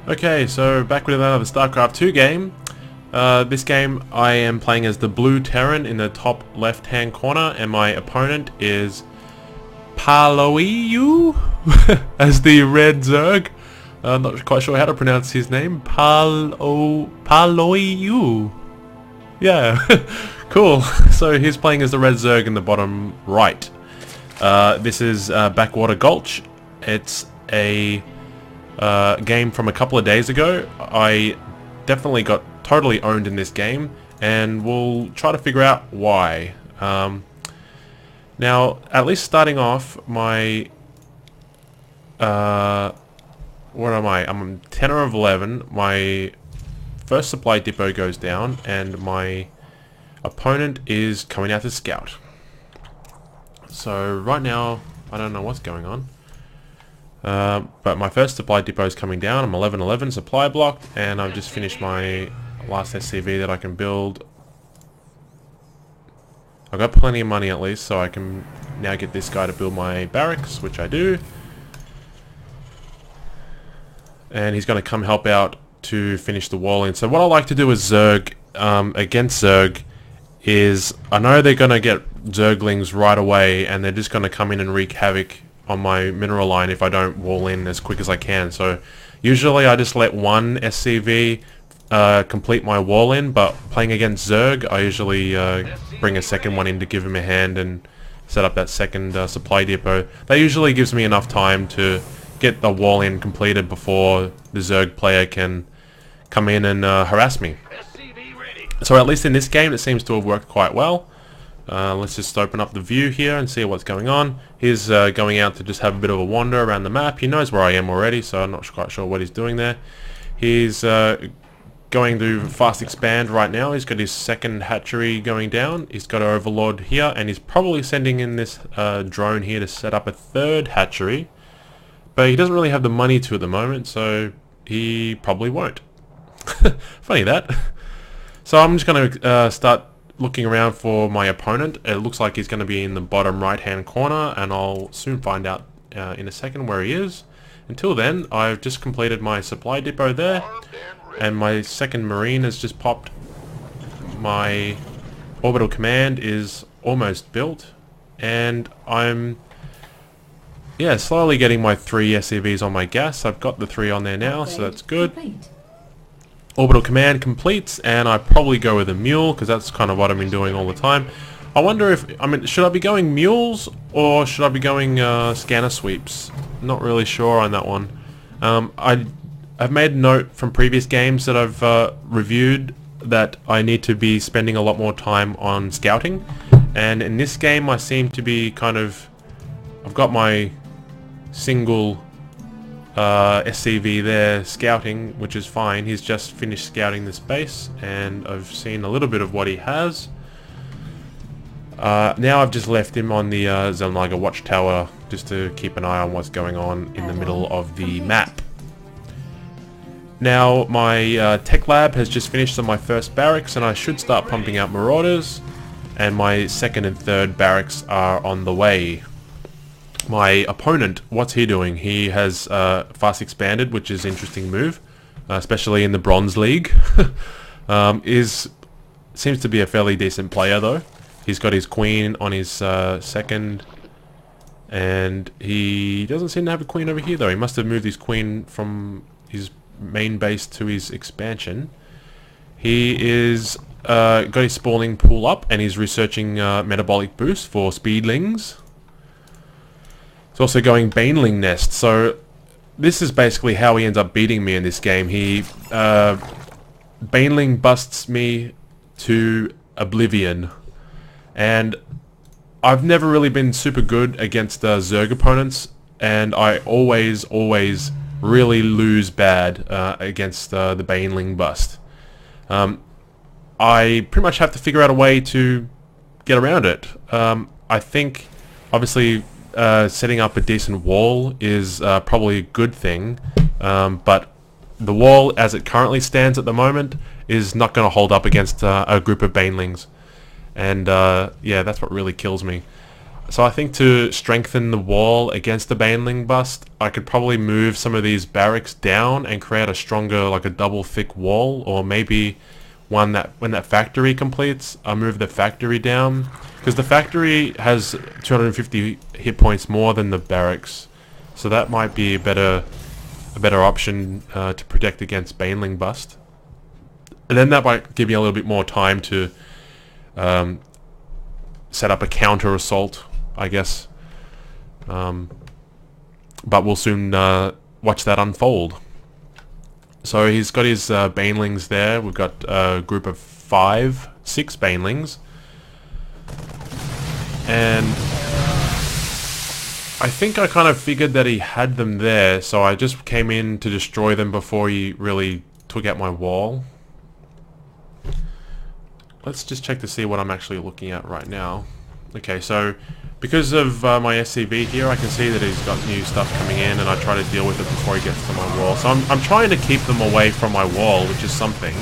Okay, so back with another StarCraft 2 game. This game I am playing as the blue Terran in the top left hand corner, and my opponent is PaloiU as the red Zerg. I'm not quite sure how to pronounce his name. PaloiU. Yeah, cool. So he's playing as the red Zerg in the bottom right. This is Backwater Gulch. It's a game from a couple of days ago. I definitely got totally owned in this game, and we'll try to figure out why. Now, at least starting off, my what am I? I'm 10 or 11. My first supply depot goes down, and my opponent is coming out to scout. So right now, I don't know what's going on. But my first supply depot is coming down. I'm 11-11 supply blocked, and I've just finished my last SCV that I can build. I've got plenty of money at least, so I can now get this guy to build my barracks, which I do. And he's going to come help out to finish the wall in. So what I like to do with Zerg, against Zerg, is I know they're going to get Zerglings right away, and they're just going to come in and wreak havoc on my mineral line if I don't wall in as quick as I can. So usually I just let one SCV complete my wall in, but playing against Zerg, I usually bring a second one in to give him a hand and set up that second supply depot. That usually gives me enough time to get the wall in completed before the Zerg player can come in and harass me. So at least in this game it seems to have worked quite well. Let's just open up the view here and see what's going on. He's going out to just have a bit of a wander around the map. He knows where I am already, so I'm not quite sure what he's doing there. He's going to fast expand right now. He's got his second hatchery going down. He's got an overlord here, and he's probably sending in this drone here to set up a third hatchery. But he doesn't really have the money to at the moment, so he probably won't. Funny that. So I'm just going to start looking around for my opponent. It looks like he's going to be in the bottom right hand corner, and I'll soon find out in a second where he is. Until then, I've just completed my supply depot there, and my second marine has just popped. My orbital command is almost built, and I'm slowly getting my 3 SCVs on my gas. I've got the 3 on there now, so that's good. Orbital command completes, and I probably go with a mule because that's kind of what I've been doing all the time. I wonder if, should I be going mules or should I be going scanner sweeps? Not really sure on that one. I've made a note from previous games that I've reviewed that I need to be spending a lot more time on scouting, and in this game I seem to be I've got my single SCV there scouting, which is fine. He's just finished scouting this base, and I've seen a little bit of what he has. Now I've just left him on the Zelnaga watchtower just to keep an eye on what's going on in the middle of the map. Now my tech lab has just finished on my first barracks, and I should start pumping out marauders, and my second and third barracks are on the way. My opponent, what's he doing? He has fast expanded, which is an interesting move, especially in the Bronze League. Seems to be a fairly decent player though. He's got his queen on his second, and he doesn't seem to have a queen over here though. He must have moved his queen from his main base to his expansion. He is got his spawning pool up, and he's researching metabolic boost for speedlings. He's also going Baneling Nest, so this is basically how he ends up beating me in this game. He Baneling busts me to oblivion, and I've never really been super good against Zerg opponents, and I always really lose bad against the Baneling bust. I pretty much have to figure out a way to get around it. I think obviously setting up a decent wall is probably a good thing, but the wall as it currently stands at the moment is not going to hold up against a group of banelings, and yeah, that's what really kills me. So I think to strengthen the wall against the Baneling bust, I could probably move some of these barracks down and create a stronger, like a double thick wall, or maybe one that when that factory completes, I'll move the factory down, because the factory has 250 hit points more than the barracks, so that might be a better option to protect against Baneling bust. And then that might give me a little bit more time to set up a counter assault, I guess. But we'll soon watch that unfold. So he's got his banelings there. We've got a group of 6 banelings. And I think I kind of figured that he had them there, so I just came in to destroy them before he really took out my wall. Let's just check to see what I'm actually looking at right now. Okay, so because of my SCV here, I can see that he's got new stuff coming in, and I try to deal with it before he gets to my wall. So I'm trying to keep them away from my wall, which is something.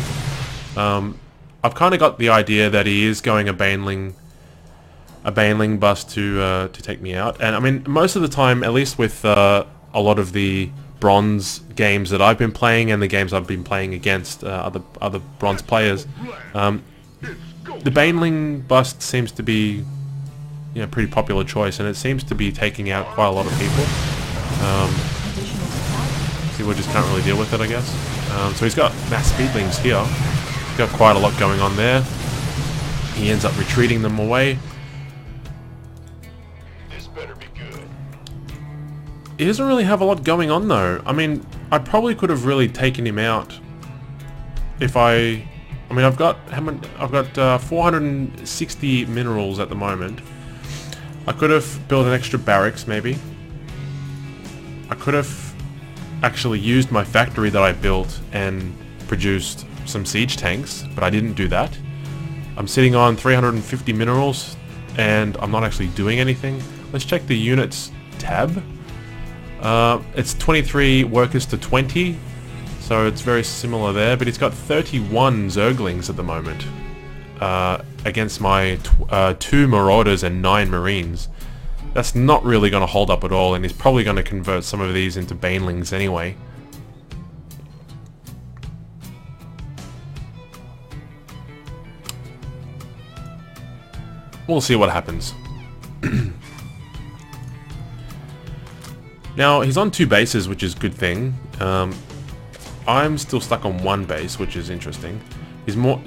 I've kind of got the idea that he is going a baneling bust to take me out. And I mean, most of the time, at least with a lot of the bronze games that I've been playing and the games I've been playing against other bronze players, the baneling bust seems to be, you know, pretty popular choice, and it seems to be taking out quite a lot of people. People just can't really deal with it, I guess. So he's got mass speedlings here. He's got quite a lot going on there. He ends up retreating them away. This better be good. He doesn't really have a lot going on though. I mean, I probably could have really taken him out if I mean, I've got 460 minerals at the moment. I could have built an extra barracks, maybe. I could have actually used my factory that I built and produced some siege tanks, but I didn't do that. I'm sitting on 350 minerals, and I'm not actually doing anything. Let's check the units tab. It's 23 workers to 20. So it's very similar there, but he's got 31 Zerglings at the moment against my 2 Marauders and 9 Marines. That's not really going to hold up at all, and he's probably going to convert some of these into Banelings anyway. We'll see what happens. Now, he's on 2 bases, which is a good thing. I'm still stuck on 1 base, which is interesting. He's morphing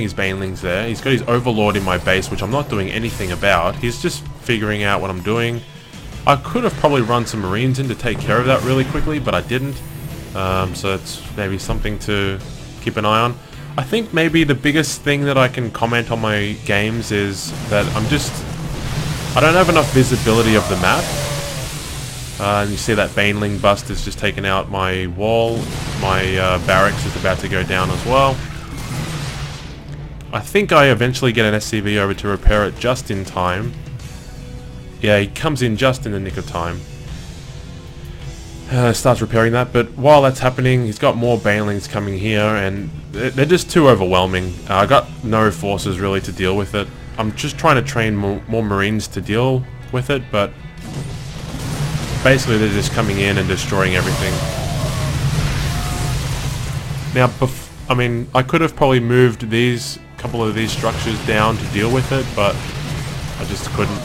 his banelings there. He's got his overlord in my base, which I'm not doing anything about. He's just figuring out what I'm doing. I could have probably run some marines in to take care of that really quickly, but I didn't. So it's maybe something to keep an eye on. I think maybe the biggest thing that I can comment on my games is that I don't have enough visibility of the map. And you see that Baneling bust has just taken out my wall. My barracks is about to go down as well. I think I eventually get an SCV over to repair it just in time. Yeah, he comes in just in the nick of time. Starts repairing that, but while that's happening, he's got more Banelings coming here, and they're just too overwhelming. I got no forces really to deal with it. I'm just trying to train more Marines to deal with it, but basically they're just coming in and destroying everything. Now, I mean, I could have probably moved couple of these structures down to deal with it, but I just couldn't.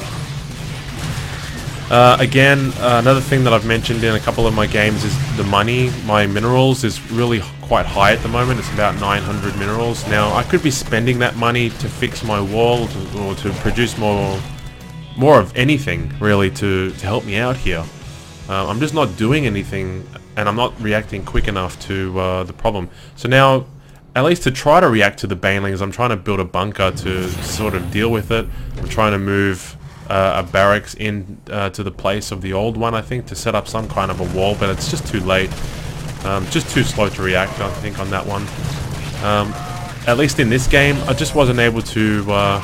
Again, another thing that I've mentioned in a couple of my games is the money. My minerals is really quite high at the moment. It's about 900 minerals. Now, I could be spending that money to fix my wall or to produce more of anything, really, to help me out here. I'm just not doing anything, and I'm not reacting quick enough to the problem. So now, at least to try to react to the Banelings, I'm trying to build a bunker to sort of deal with it. I'm trying to move a barracks in to the place of the old one, I think, to set up some kind of a wall, but it's just too late. Just too slow to react, I think, on that one. At least in this game, I just wasn't able to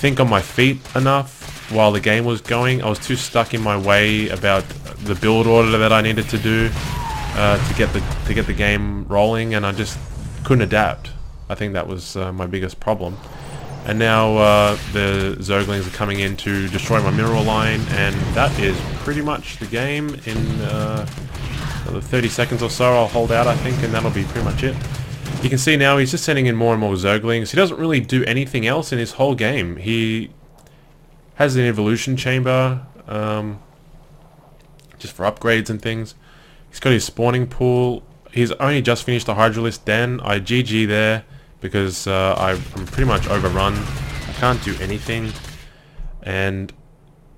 think on my feet enough while the game was going. I was too stuck in my way about the build order that I needed to do to get the game rolling, and I just couldn't adapt. I think that was my biggest problem. And now the Zerglings are coming in to destroy my mineral line, and that is pretty much the game. In another 30 seconds or so I'll hold out, I think, and that'll be pretty much it. You can see now he's just sending in more and more Zerglings. He doesn't really do anything else in his whole game. He has an evolution chamber just for upgrades and things. He's got his spawning pool. He's only just finished the Hydralisk Den. I GG there because I'm pretty much overrun. I can't do anything, and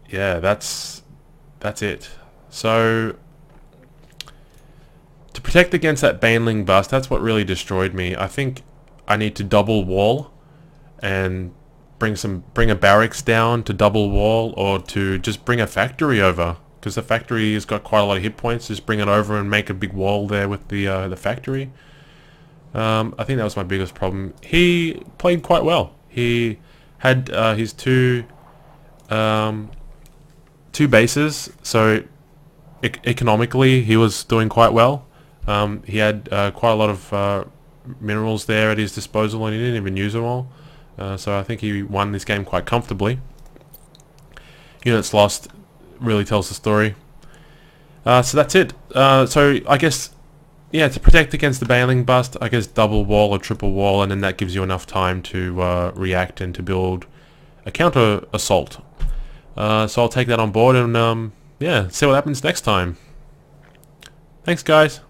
yeah, that's it. So to protect against that Baneling bust, that's what really destroyed me. I think I need to double wall and bring a barracks down to double wall, or to just bring a factory over, because the factory has got quite a lot of hit points. Just bring it over and make a big wall there with the factory. I think that was my biggest problem. He played quite well. He had his two bases, so economically he was doing quite well. He had quite a lot of minerals there at his disposal, and he didn't even use them all. So I think he won this game quite comfortably. Units lost really tells the story. So that's it. So I guess, yeah, to protect against the Baneling bust, I guess double wall or triple wall, and then that gives you enough time to react and to build a counter assault. So I'll take that on board and yeah, see what happens next time. Thanks, guys.